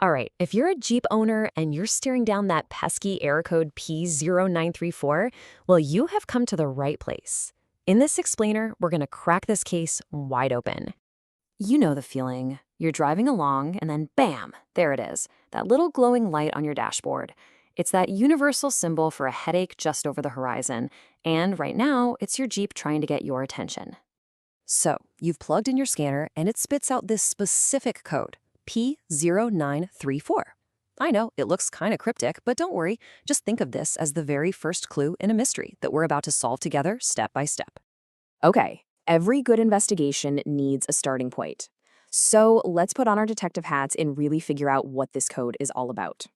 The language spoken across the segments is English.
All right, if you're a Jeep owner and you're staring down that pesky error code P0934, well, you have come to the right place. In this explainer, we're going to crack this case wide open. You know the feeling. You're driving along and then bam, there it is, that little glowing light on your dashboard. It's that universal symbol for a headache just over the horizon, and right now, it's your Jeep trying to get your attention. So, you've plugged in your scanner and it spits out this specific code, P0934. I know, it looks kind of cryptic, but don't worry, just think of this as the very first clue in a mystery that we're about to solve together step by step. Okay, every good investigation needs a starting point. So let's put on our detective hats and really figure out what this code is all about.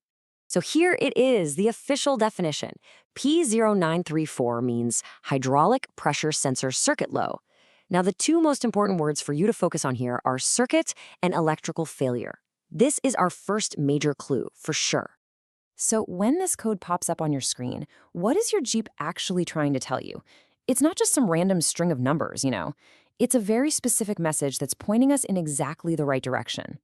So here it is, the official definition. P0934 means hydraulic pressure sensor circuit low. Now, the two most important words for you to focus on here are circuit and electrical failure. This is our first major clue, for sure. So when this code pops up on your screen, what is your Jeep actually trying to tell you? It's not just some random string of numbers, It's a very specific message that's pointing us in exactly the right direction.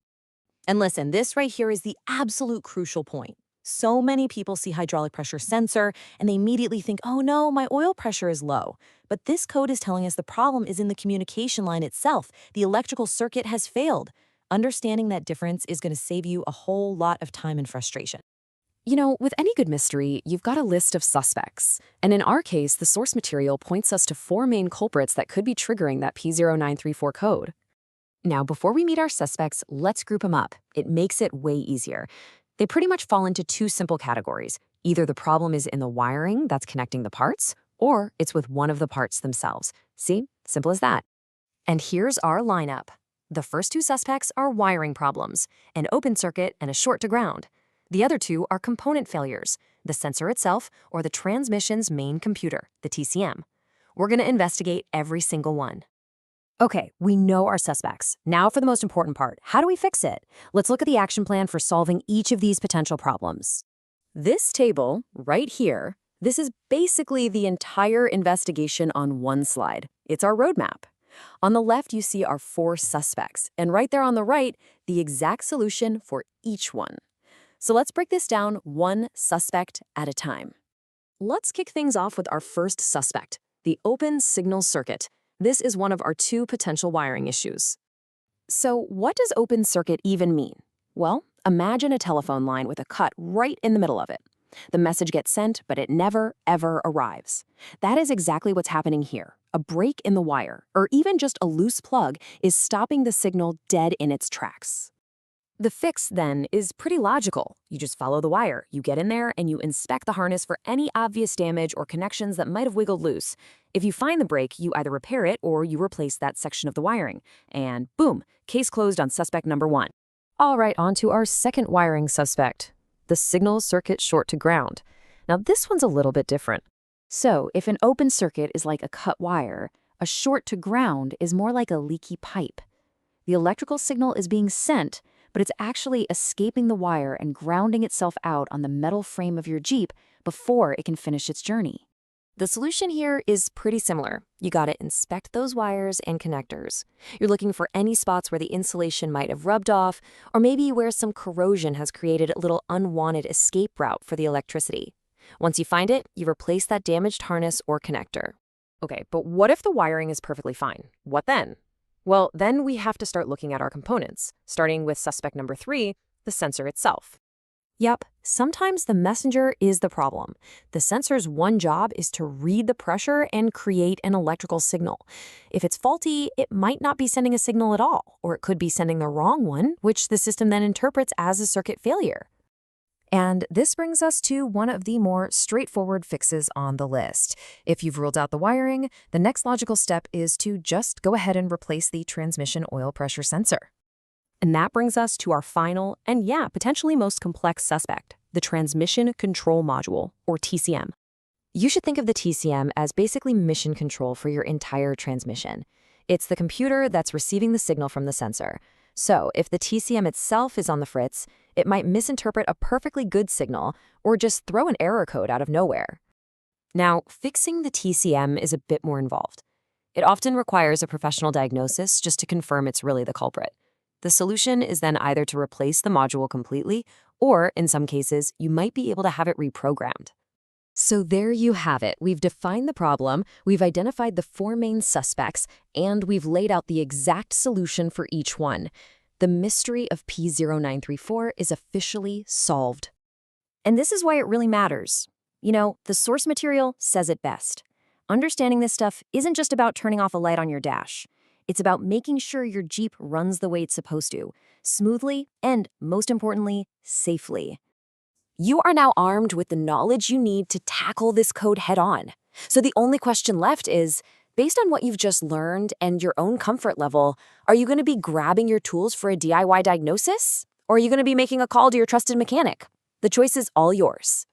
And listen, this right here is the absolute crucial point. So many people see hydraulic pressure sensor and they immediately think, oh no, my oil pressure is low. But this code is telling us the problem is in the communication line itself. The electrical circuit has failed. Understanding that difference is going to save you a whole lot of time and frustration. With any good mystery, you've got a list of suspects. And in our case, the source material points us to four main culprits that could be triggering that P0934 code. Now, before we meet our suspects, let's group them up. It makes it way easier. They pretty much fall into two simple categories. Either the problem is in the wiring that's connecting the parts, or it's with one of the parts themselves. See? Simple as that. And here's our lineup. The first two suspects are wiring problems, an open circuit and a short to ground. The other two are component failures, the sensor itself or the transmission's main computer, the TCM. We're going to investigate every single one. Okay, we know our suspects. Now for the most important part, how do we fix it? Let's look at the action plan for solving each of these potential problems. This table, right here, this is basically the entire investigation on one slide. It's our roadmap. On the left, you see our four suspects, and right there on the right, the exact solution for each one. So let's break this down one suspect at a time. Let's kick things off with our first suspect, the open signal circuit. This is one of our two potential wiring issues. So what does open circuit even mean? Well, imagine a telephone line with a cut right in the middle of it. The message gets sent, but it never, ever arrives. That is exactly what's happening here. A break in the wire, or even just a loose plug, is stopping the signal dead in its tracks. The fix, then, is pretty logical. You just follow the wire, you get in there, and you inspect the harness for any obvious damage or connections that might have wiggled loose. If you find the break, you either repair it or you replace that section of the wiring. And boom, case closed on suspect number one. All right, on to our second wiring suspect, the signal circuit short to ground. Now, this one's a little bit different. So, if an open circuit is like a cut wire, a short to ground is more like a leaky pipe. The electrical signal is being sent, but it's actually escaping the wire and grounding itself out on the metal frame of your Jeep before it can finish its journey. The solution here is pretty similar. You gotta inspect those wires and connectors. You're looking for any spots where the insulation might have rubbed off, or maybe where some corrosion has created a little unwanted escape route for the electricity. Once you find it, you replace that damaged harness or connector. Okay, but what if the wiring is perfectly fine? What then? Well, then we have to start looking at our components, starting with suspect number 3, the sensor itself. Yep, sometimes the messenger is the problem. The sensor's one job is to read the pressure and create an electrical signal. If it's faulty, it might not be sending a signal at all, or it could be sending the wrong one, which the system then interprets as a circuit failure. And this brings us to one of the more straightforward fixes on the list. If you've ruled out the wiring, the next logical step is to just go ahead and replace the transmission oil pressure sensor. And that brings us to our final and potentially most complex suspect, the transmission control module, or TCM. You should think of the TCM as basically mission control for your entire transmission. It's the computer that's receiving the signal from the sensor. So if the TCM itself is on the fritz, it might misinterpret a perfectly good signal or just throw an error code out of nowhere. Now, fixing the TCM is a bit more involved. It often requires a professional diagnosis just to confirm it's really the culprit. The solution is then either to replace the module completely, or in some cases, you might be able to have it reprogrammed. So there you have it. We've defined the problem, we've identified the four main suspects, and we've laid out the exact solution for each one. The mystery of P0934 is officially solved. And this is why it really matters. You know, the source material says it best. Understanding this stuff isn't just about turning off a light on your dash. It's about making sure your Jeep runs the way it's supposed to, smoothly and, most importantly, safely. You are now armed with the knowledge you need to tackle this code head-on. So the only question left is, based on what you've just learned and your own comfort level, are you going to be grabbing your tools for a DIY diagnosis? Or are you going to be making a call to your trusted mechanic? The choice is all yours.